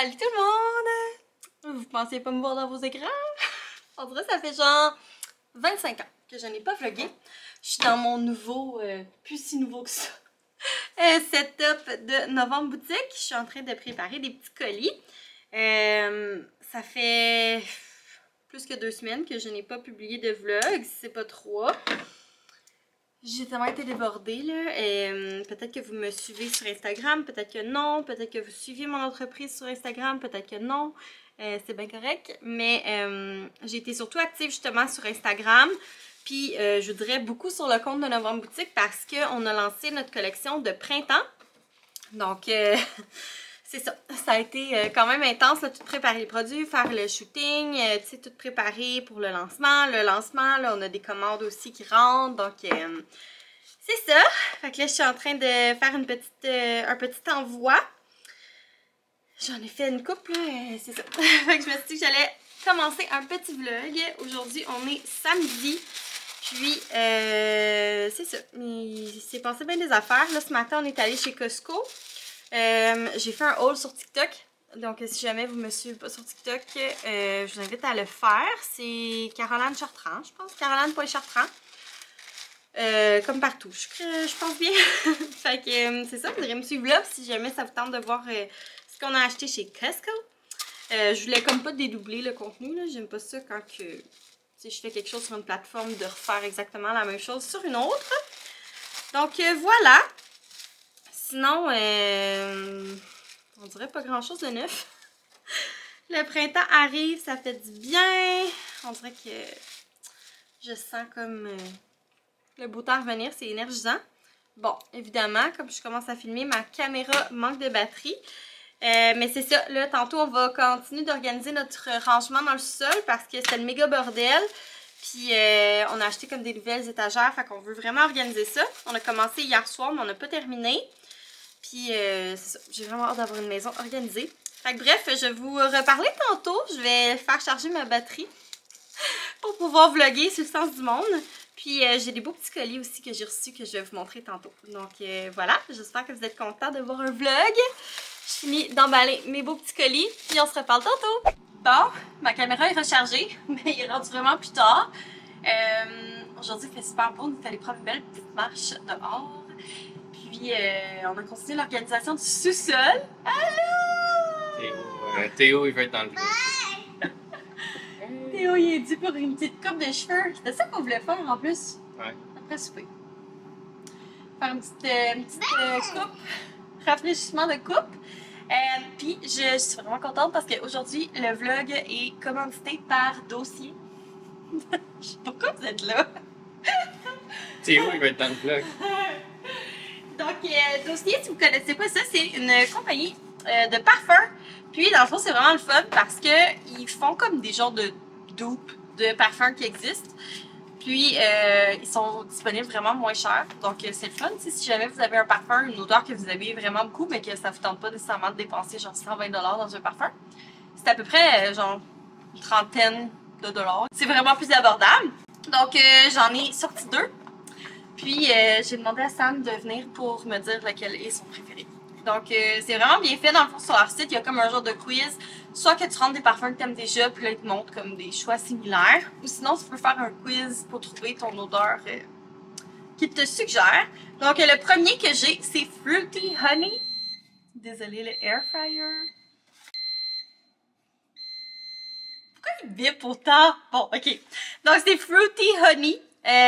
Salut tout le monde! Vous pensiez pas me voir dans vos écrans? On dirait que ça fait genre 25 ans que je n'ai pas vlogué. Je suis dans mon nouveau, plus si nouveau que ça, setup de Novembre Boutique. Je suis en train de préparer des petits colis. Ça fait plus que 2 semaines que je n'ai pas publié de vlog, si c'est pas 3. J'ai tellement été débordée là. Peut-être que vous me suivez sur Instagram, peut-être que non. Peut-être que vous suivez mon entreprise sur Instagram, peut-être que non. C'est bien correct. Mais j'ai été surtout active justement sur Instagram. Puis je vous dirais beaucoup sur le compte de Novembre Boutique parce qu'on a lancé notre collection de printemps. Donc c'est ça. Ça a été quand même intense, là, tout préparer les produits, faire le shooting, tu sais, tout préparer pour le lancement. Le lancement, là, on a des commandes aussi qui rentrent, donc c'est ça. Fait que là, je suis en train de faire un petit envoi. J'en ai fait une couple, c'est ça. Fait que je me suis dit que j'allais commencer un petit vlog. Aujourd'hui, on est samedi. Puis, c'est ça. Il s'est passé bien des affaires. Là, ce matin, on est allé chez Costco. J'ai fait un haul sur TikTok, donc si jamais vous me suivez pas sur TikTok, je vous invite à le faire. C'est Caroline Chartrand, je pense, Caroline.Chartrand. Comme partout, je pense bien. Fait que c'est ça, vous devriez me suivre là si jamais ça vous tente de voir ce qu'on a acheté chez Costco. Je voulais comme pas dédoubler le contenu, j'aime pas ça quand que, je fais quelque chose sur une plateforme de refaire exactement la même chose sur une autre. Donc voilà. Sinon, on dirait pas grand chose de neuf. Le printemps arrive, ça fait du bien. On dirait que je sens comme le beau temps revenir, c'est énergisant. Bon, évidemment, comme je commence à filmer, ma caméra manque de batterie. Mais c'est ça, là, tantôt, on va continuer d'organiser notre rangement dans le sous-sol parce que c'était le méga bordel. Puis, on a acheté comme des nouvelles étagères, fait qu'on veut vraiment organiser ça. On a commencé hier soir, mais on n'a pas terminé. Puis, c'est ça, j'ai vraiment hâte d'avoir une maison organisée. Fait que bref, je vais vous reparler tantôt. Je vais faire charger ma batterie pour pouvoir vlogger sur le sens du monde. Puis, j'ai des beaux petits colis aussi que j'ai reçus que je vais vous montrer tantôt. Donc, voilà, j'espère que vous êtes contents de voir un vlog. Je finis d'emballer mes beaux petits colis, puis on se reparle tantôt. Bon, ma caméra est rechargée, mais il est rendu vraiment plus tard. Aujourd'hui, il fait super beau, on est allé prendre une belle petite marche dehors. Puis, on a continué l'organisation du sous-sol. Allô! Théo, il veut être dans le vlog. Théo, il est dû pour une petite coupe de cheveux. C'était ça qu'on voulait faire en plus. Ouais. Après souper. Faire une petite coupe. Rafraîchissement de coupe. Puis, je suis vraiment contente parce qu'aujourd'hui, le vlog est commandité par Dossier. Je sais pas pourquoi vous êtes là. Théo, il veut être dans le vlog. Donc, Dossier, si vous connaissez pas ça, c'est une compagnie de parfums. Puis, dans le fond, c'est vraiment le fun parce qu'ils font comme des genres de dupes de parfums qui existent. Puis, ils sont disponibles vraiment moins cher. Donc, c'est le fun. Si jamais vous avez un parfum, une odeur que vous aimez vraiment beaucoup, mais que ça ne vous tente pas nécessairement de dépenser genre 120$ dans un parfum, c'est à peu près genre une trentaine de dollars. C'est vraiment plus abordable. Donc, j'en ai sorti 2. Puis, j'ai demandé à Sam de venir pour me dire lequel est son préféré. Donc, c'est vraiment bien fait. Dans le fond, sur leur site, il y a comme un genre de quiz. Soit que tu rentres des parfums que tu aimes déjà, puis là, ils te montrent comme des choix similaires. Ou sinon, tu peux faire un quiz pour trouver ton odeur qui te suggère. Donc, le premier que j'ai, c'est Fruity Honey. Désolée, le air fryer. Pourquoi il bip autant? Bon, ok. Donc, c'est Fruity Honey,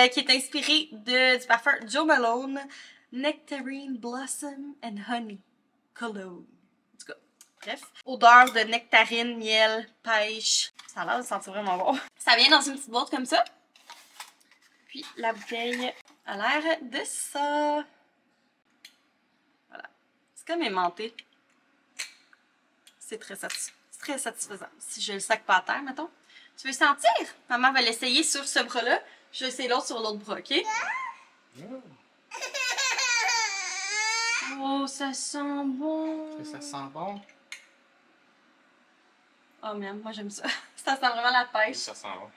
qui est inspiré du parfum Jo Malone Nectarine Blossom and Honey Cologne. En tout cas, bref. Odeur de nectarine, miel, pêche. Ça a l'air de sentir vraiment bon. Ça vient dans une petite boîte comme ça. Puis la bouteille a l'air de ça. Voilà. C'est comme aimanté. C'est très satisfaisant. Si je le sac pas à terre, mettons. Tu veux sentir? Maman va l'essayer sur ce bras-là. Je vais essayer l'autre sur l'autre bras, ok? Oh, ça sent bon. Ça sent bon. Oh man, moi j'aime ça. Ça sent vraiment la pêche. Ça sent bon.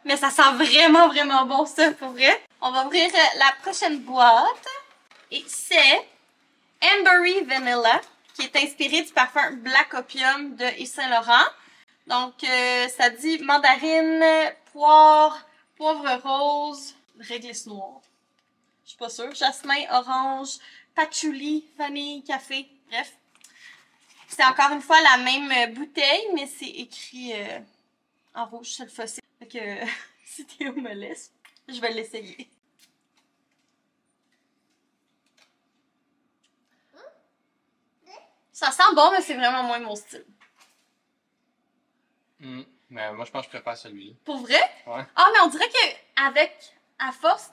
Mais ça sent vraiment, vraiment bon ça, pour vrai. On va ouvrir la prochaine boîte. Et c'est Ambery Vanilla. qui est inspiré du parfum Black Opium de Yves Saint Laurent. Donc, ça dit mandarine, poire, poivre rose, réglisse noire. Je suis pas sûre. Jasmin, orange, patchouli, vanille, café. Bref. C'est encore une fois la même bouteille, mais c'est écrit en rouge sur le fossile. Fait que si Théo me laisse, je vais l'essayer. Ça sent bon, mais c'est vraiment moins mon style. Mais moi, je pense que je préfère celui-là. Pour vrai? Ouais. Ah, mais on dirait qu'avec, à force,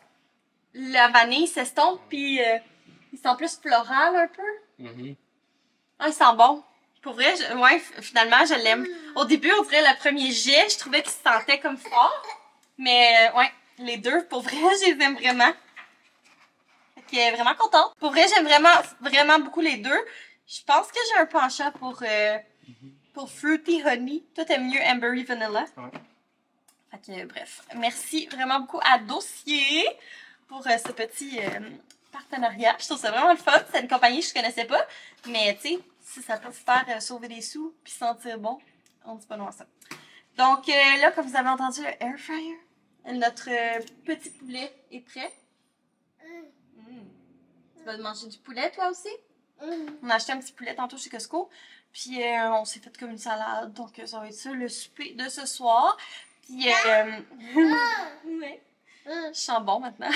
la vanille s'estompe, puis il sent plus floral un peu. Ah, il sent bon. Pour vrai, ouais, finalement, je l'aime. Au début, on dirait le premier jet, je trouvais qu'il se sentait comme fort. Mais ouais, les deux, pour vrai, je les aime vraiment. Fait que vraiment contente. Pour vrai, j'aime vraiment beaucoup les deux. Je pense que j'ai un penchant pour Fruity Honey. Toi, t'aimes mieux Ambery Vanilla. Ouais. Fait que bref, merci vraiment beaucoup à Dossier pour ce petit partenariat. Je trouve ça vraiment le fun. C'est une compagnie que je connaissais pas. Mais tu sais, si ça peut vous faire sauver des sous puis sentir bon, on dit pas non à ça. Donc là, comme vous avez entendu, le air fryer, notre petit poulet est prêt. Tu vas manger du poulet toi aussi? On a acheté un petit poulet tantôt chez Costco. Puis on s'est fait comme une salade. Donc ça va être ça, le souper de ce soir. Puis ouais. Je sens bon maintenant.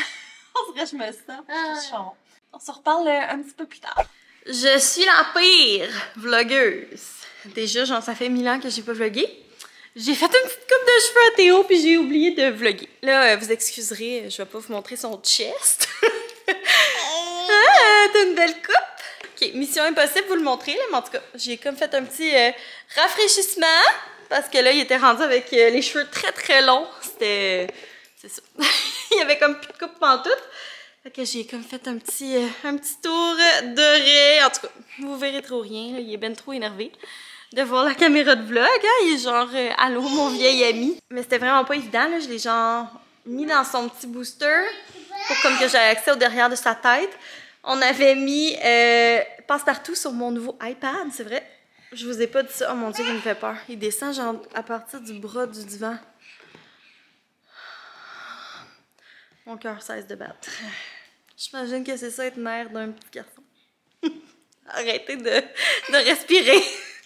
On dirait que je me sens. Je sens bon. On se reparle un petit peu plus tard. Je suis la pire vlogueuse. Déjà, genre, ça fait 1000 ans que j'ai pas vlogué. J'ai fait une petite coupe de cheveux à Théo, puis j'ai oublié de vlogger. Là, vous excuserez, je vais pas vous montrer son chest. Ah, t'as une belle coupe. Ok, mission impossible, vous le montrer, là, mais en tout cas, j'ai comme fait un petit rafraîchissement, parce que là, il était rendu avec les cheveux très longs. C'était... c'est ça. Il y avait comme plus de coupe pantoute. Fait que j'ai comme fait un petit tour doré. En tout cas, vous verrez trop rien, là, il est ben trop énervé de voir la caméra de vlog. Hein? Il est genre, allô, mon vieil ami. Mais c'était vraiment pas évident, là. Je l'ai genre mis dans son petit booster pour comme que j'aie accès au derrière de sa tête. On avait mis Passe-Partout sur mon nouveau iPad, c'est vrai. Je vous ai pas dit ça. Oh mon Dieu, il me fait peur. Il descend genre à partir du bras du divan. Mon cœur cesse de battre. J'imagine que c'est ça être mère d'un petit garçon. Arrêtez de respirer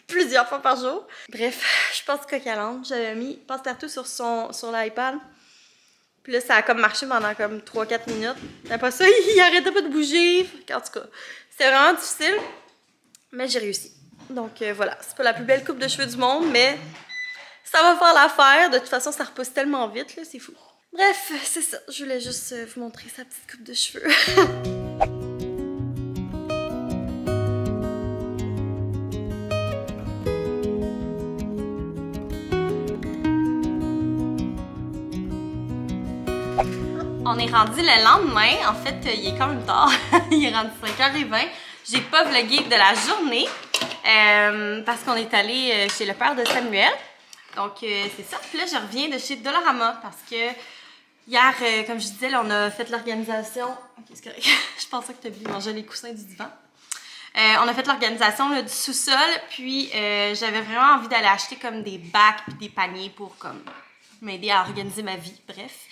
plusieurs fois par jour. Bref, je pense coq à l'âne. J'avais mis Passe-Partout sur l'iPad. Puis là, ça a comme marché pendant comme 3-4 minutes. Après ça, il arrêtait pas de bouger. En tout cas, c'était vraiment difficile. Mais j'ai réussi. Donc voilà, c'est pas la plus belle coupe de cheveux du monde, mais ça va faire l'affaire. De toute façon, ça repousse tellement vite, là, c'est fou. Bref, c'est ça. Je voulais juste vous montrer sa petite coupe de cheveux. On est rendu le lendemain. En fait, il est quand même tard. Il est rendu 5h20. J'ai pas vlogué de la journée parce qu'on est allé chez le père de Samuel. Donc, c'est ça. Puis là, je reviens de chez Dollarama parce que hier, comme je disais, là, on a fait l'organisation. Ok, c'est correct. Je pensais que tu as oublié de manger les coussins du divan. On a fait l'organisation du sous-sol. Puis, j'avais vraiment envie d'aller acheter comme des bacs et des paniers pour comme m'aider à organiser ma vie. Bref.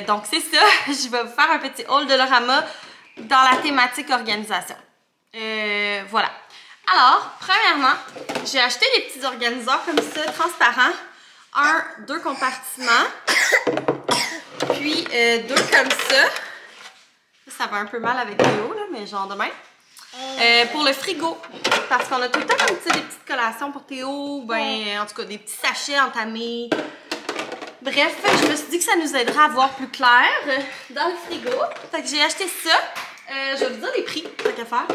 Donc, c'est ça. Je vais vous faire un petit haul de Dollarama dans la thématique organisation. Voilà. Alors, premièrement, j'ai acheté des petits organiseurs comme ça, transparents. 2 compartiments. Puis, 2 comme ça. Ça va un peu mal avec Théo, là, mais genre demain. Pour le frigo. Parce qu'on a tout le temps comme ça des petites collations pour Théo. Ben, en tout cas, des petits sachets entamés. Bref, je me suis dit que ça nous aiderait à voir plus clair dans le frigo. Fait que j'ai acheté ça. Je vais vous dire les prix, tant qu'à faire.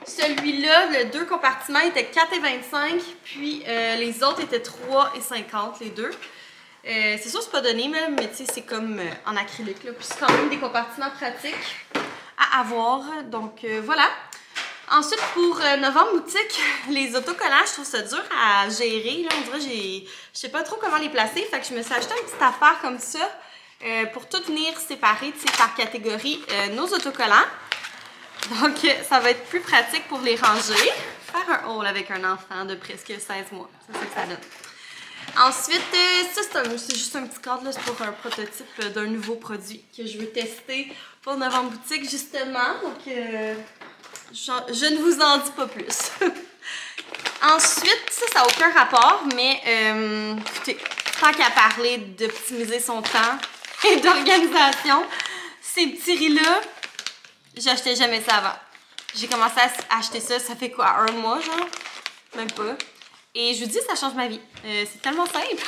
Celui-là, le 2 compartiments, était 4,25 $. Puis les autres étaient 3,50 $, les deux. C'est sûr, c'est pas donné, mais tu sais, c'est comme en acrylique. Là. Puis c'est quand même des compartiments pratiques à avoir. Donc voilà. Ensuite, pour novembre boutique, les autocollants, je trouve ça dur à gérer. Là. On dirait je sais pas trop comment les placer. Fait que je me suis acheté une petite affaire comme ça pour tout venir séparer par catégorie nos autocollants. Donc, ça va être plus pratique pour les ranger. faire un haul avec un enfant de presque 16 mois. C'est ça que ça donne. Ensuite, ça c'est juste un petit cadre, là, c'est pour un prototype d'un nouveau produit que je veux tester pour Novembre Boutique justement. Donc, je ne vous en dis pas plus. Ensuite, ça n'a aucun rapport, mais écoutez, tant qu'à parler d'optimiser son temps et d'organisation, ces petits riz-là, j'achetais jamais ça avant. J'ai commencé à acheter ça, ça fait quoi, un mois genre? Même pas. Et je vous dis, ça change ma vie. C'est tellement simple.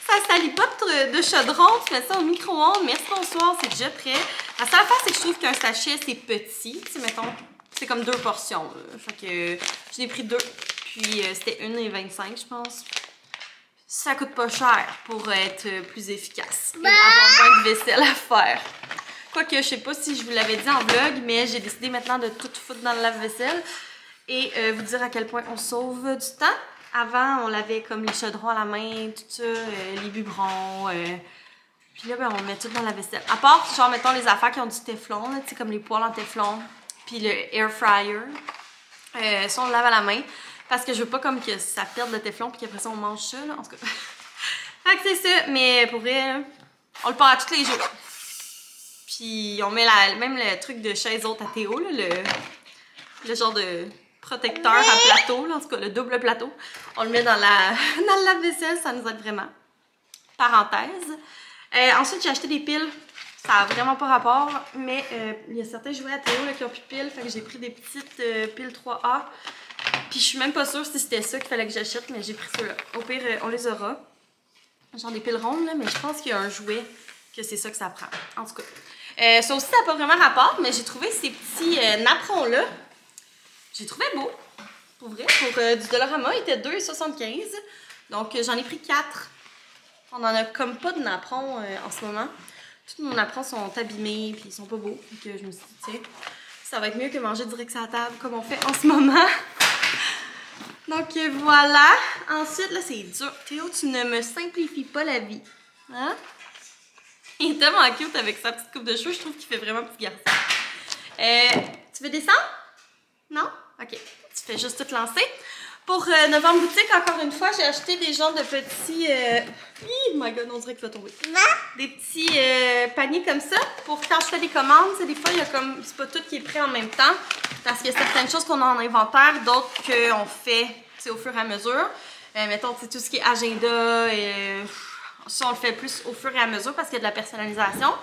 Ça salit pas de chaudron, tu mets ça au micro-ondes, merci, bonsoir, c'est déjà prêt. La seule affaire, c'est que je trouve qu'un sachet, c'est petit. Tu sais, mettons, c'est comme 2 portions. Là. Fait que j'en ai pris 2. Puis c'était 1,25 je pense. Ça coûte pas cher pour être plus efficace. Et avoir moins de vaisselle à faire. Quoique, je sais pas si je vous l'avais dit en vlog, mais j'ai décidé maintenant de tout foutre dans le lave-vaisselle. Et vous dire à quel point on sauve du temps. Avant, on lavait comme les chaudrons à la main, tout ça, les biberons. Puis là, ben, on met tout dans la vaisselle. À part, genre, mettons, les affaires qui ont du téflon, tu sais, comme les poêles en téflon, puis le air fryer. Ça, on le lave à la main. Parce que je veux pas comme que ça perde le téflon, puis qu'après ça, on mange ça, là, en tout cas. Fait que c'est ça, mais pour vrai, on le part à tous les jours. Puis on met même le truc de chaise haute à Théo, là, le genre de protecteur à plateau, là, en tout cas le double plateau. On le met dans le lave-vaisselle, ça nous aide vraiment. Parenthèse. Ensuite, j'ai acheté des piles. Ça n'a vraiment pas rapport, mais il y a certains jouets à Théo là, qui n'ont plus de piles, fait que j'ai pris des petites piles 3A. Puis je suis même pas sûre si c'était ça qu'il fallait que j'achète, mais j'ai pris ceux-là. Au pire, on les aura. Genre des piles rondes, là, mais je pense qu'il y a un jouet que c'est ça que ça prend. En tout cas. Ça aussi, ça n'a pas vraiment rapport, mais j'ai trouvé ces petits napperons-là. J'ai trouvé beau. Pour vrai, pour du Dollarama, il était 2,75. Donc j'en ai pris 4. On en a comme pas de napperons en ce moment. Tous nos napperons sont abîmés puis ils sont pas beaux. Donc je me suis dit, tiens, ça va être mieux que manger direct sur la table comme on fait en ce moment. Donc voilà. Ensuite, là c'est dur. Théo, tu ne me simplifies pas la vie. Hein? Il est tellement cute avec sa petite coupe de cheveux. Je trouve qu'il fait vraiment petit garçon. Tu veux descendre? Non? Ok. Tu fais juste tout lancer. Pour Novembre Boutique, encore une fois, j'ai acheté des genres de petits... Oh my god, on dirait qu'il va tomber. Des petits paniers comme ça. Pour quand je fais des commandes, des fois, il y a comme... C'est pas tout qui est prêt en même temps. Parce qu'il y a certaines choses qu'on a en inventaire, d'autres qu'on fait au fur et à mesure. Mettons, tout ce qui est agenda, ça, on le fait plus au fur et à mesure parce qu'il y a de la personnalisation.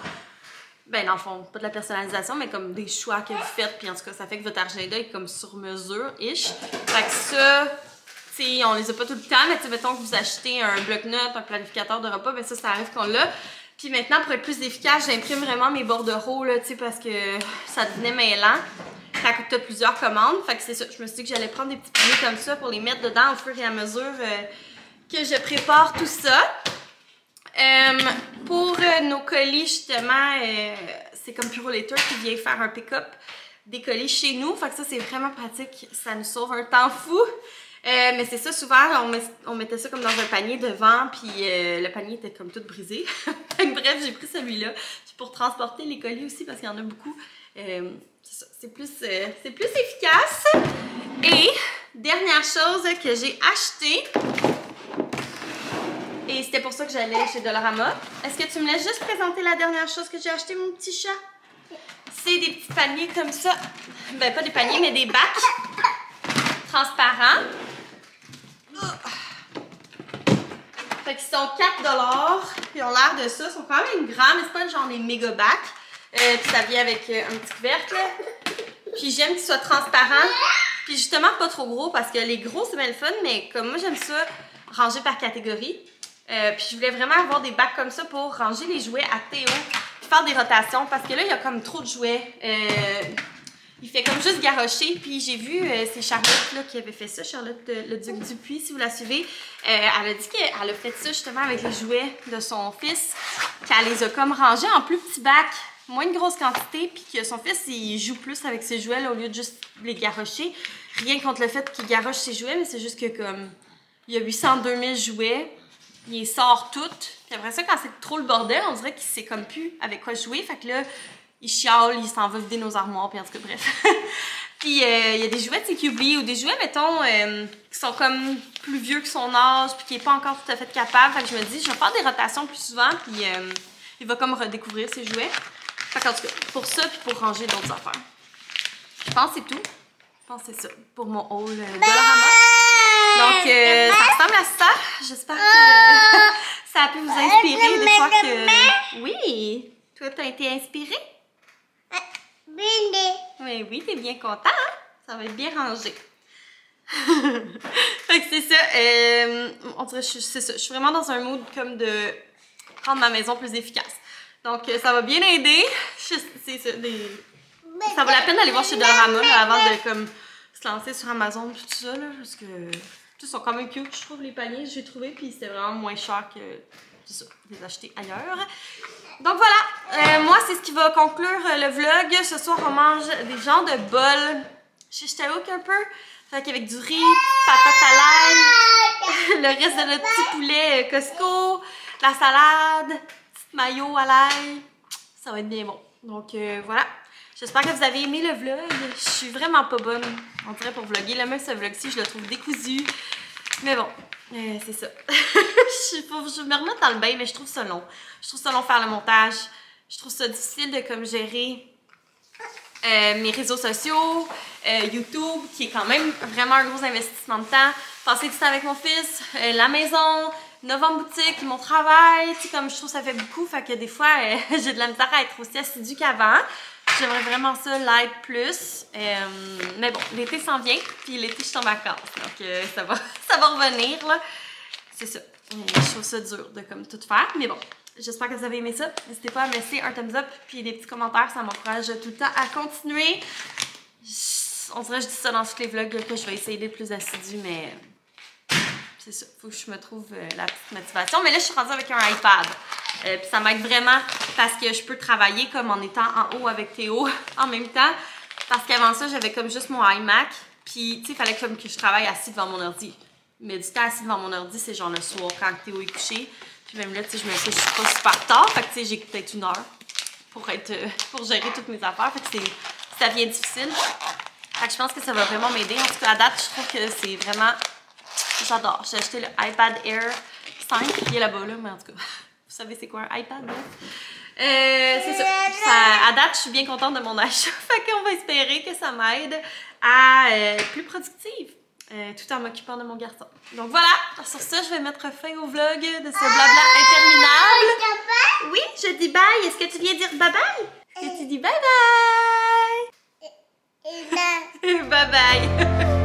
Ben, dans le fond, pas de la personnalisation, mais comme des choix que vous faites. Puis en tout cas, ça fait que votre agenda est comme sur mesure-ish. Fait que ça, tu sais, on les a pas tout le temps, mais tu sais, mettons que vous achetez un bloc-notes, un planificateur de repas, ben ça arrive qu'on l'a. Puis maintenant, pour être plus efficace, j'imprime vraiment mes bordereaux, là, tu sais, parce que ça devenait mêlant. Ça coûte plusieurs commandes. Fait que c'est ça. Je me suis dit que j'allais prendre des petits paniers comme ça pour les mettre dedans au fur et à mesure que je prépare tout ça. Pour nos colis, justement, c'est comme Purolator qui vient faire un pick-up des colis chez nous. Fait que ça, c'est vraiment pratique. Ça nous sauve un temps fou. Mais c'est ça, souvent, on mettait ça comme dans un panier devant, puis le panier était comme tout brisé. Bref, j'ai pris celui-là. Puis pour transporter les colis aussi, parce qu'il y en a beaucoup, c'est plus efficace. Et dernière chose que j'ai achetée, et c'était pour ça que j'allais chez Dollarama. Est-ce que tu me laisses juste présenter la dernière chose que j'ai acheté, mon petit chat? C'est des petits paniers comme ça. Ben, pas des paniers, mais des bacs transparents. Fait qu'ils sont 4$. Ils ont l'air de ça. Ils sont quand même grands, mais c'est pas genre les méga bacs. Puis ça vient avec un petit couvercle. Puis j'aime qu'ils soient transparents. Puis justement, pas trop gros, parce que les gros, c'est bien le fun, mais comme moi, j'aime ça ranger par catégorie. Puis je voulais vraiment avoir des bacs comme ça pour ranger les jouets à Théo, puis faire des rotations, parce que là, il y a comme trop de jouets. Il fait comme juste garrocher. Puis j'ai vu, c'est Charlotte là, qui avait fait ça, Charlotte le Duc Dupuis, si vous la suivez. Elle a dit qu'elle a fait ça justement avec les jouets de son fils, qu'elle les a comme rangés en plus petits bacs, moins de grosse quantité, puis que son fils, il joue plus avec ses jouets là, au lieu de juste les garrocher. Rien contre le fait qu'il garroche ses jouets, mais c'est juste que comme il y a 802 000 jouets, il les sort toutes. Puis après ça, quand c'est trop le bordel, on dirait qu'il sait comme plus avec quoi jouer. Fait que là, il chiale, il s'en va vider nos armoires, puis en tout cas, bref. Puis il y a des jouets de CQB ou des jouets, mettons, qui sont comme plus vieux que son âge, puis qui n'est pas encore tout à fait capable. Fait que je me dis, je vais faire des rotations plus souvent, puis il va comme redécouvrir ses jouets. Fait qu'en tout cas, pour ça, puis pour ranger d'autres affaires. Je pense que c'est tout. Je pense que c'est ça pour mon haul Dollarama. Donc, ça ressemble à ça. J'espère que ça a pu vous inspirer des fois que... Oui! Toi, t'as été inspirée? Oui, oui, t'es bien content, hein? Ça va être bien rangé. Fait que c'est ça. On dirait que c'est ça. Je suis vraiment dans un mood comme de rendre ma maison plus efficace. Donc, ça va bien aider. C'est ça, ça vaut la peine d'aller voir chez Dollarama là, avant de comme se lancer sur Amazon et tout ça, là, parce que ils sont quand même cute, je trouve, les paniers que j'ai trouvés, puis c'était vraiment moins cher que ça, les acheter ailleurs. Donc voilà, moi, c'est ce qui va conclure le vlog. Ce soir, on mange des genres de bols. Je t'avoue un peu. Fait qu'avec du riz, patates à l'ail, le reste de notre petit poulet Costco, la salade, petite mayo à l'ail. Ça va être bien bon. Donc voilà. J'espère que vous avez aimé le vlog. Je suis vraiment pas bonne, on dirait, pour vlogger. Là, même ce vlog-ci, je le trouve décousu. Mais bon, c'est ça. Je me remets dans le bain, mais je trouve ça long. Je trouve ça long faire le montage. Je trouve ça difficile de comme gérer mes réseaux sociaux, YouTube, qui est quand même vraiment un gros investissement de temps. Passer du temps avec mon fils, la maison, novembre boutique, mon travail. Tu sais, comme je trouve ça fait beaucoup, fait que des fois, j'ai de la misère à être aussi assidue qu'avant. J'aimerais vraiment ça l'être plus. Mais bon, l'été s'en vient, puis l'été, je suis en vacances. Donc, ça va revenir, là. C'est ça. Je trouve ça dur de comme tout faire. Mais bon, j'espère que vous avez aimé ça. N'hésitez pas à me laisser un thumbs up, puis des petits commentaires. Ça m'encourage tout le temps à continuer. On dirait que je dis ça dans tous les vlogs, que je vais essayer d'être plus assidue, mais c'est ça. Faut que je me trouve la petite motivation. Mais là, je suis rendue avec un iPad. Puis ça m'aide vraiment parce que je peux travailler comme en étant en haut avec Théo en même temps. Parce qu'avant ça, j'avais comme juste mon iMac. Puis, tu sais, il fallait comme que je travaille assis devant mon ordi. Mais du temps assis devant mon ordi, c'est genre le soir quand Théo est couché. Puis même là, tu sais, je me couche pas super tard. Fait que, tu sais, j'ai peut-être 1 heure pour gérer toutes mes affaires. Fait que ça devient difficile. Fait que je pense que ça va vraiment m'aider. En tout cas, à date, je trouve que c'est vraiment... J'adore. J'ai acheté le iPad Air 5. Il est là-bas, là, mais en tout cas... Vous savez c'est quoi un iPad, là? C'est ça. À date, je suis bien contente de mon achat. Fait qu'on va espérer que ça m'aide à être plus productive, tout en m'occupant de mon garçon. Donc voilà, sur ça, je vais mettre fin au vlog de ce blabla interminable. Oui, je dis bye. Est-ce que tu viens dire bye bye? Est-ce que tu dis bye bye? Bye bye.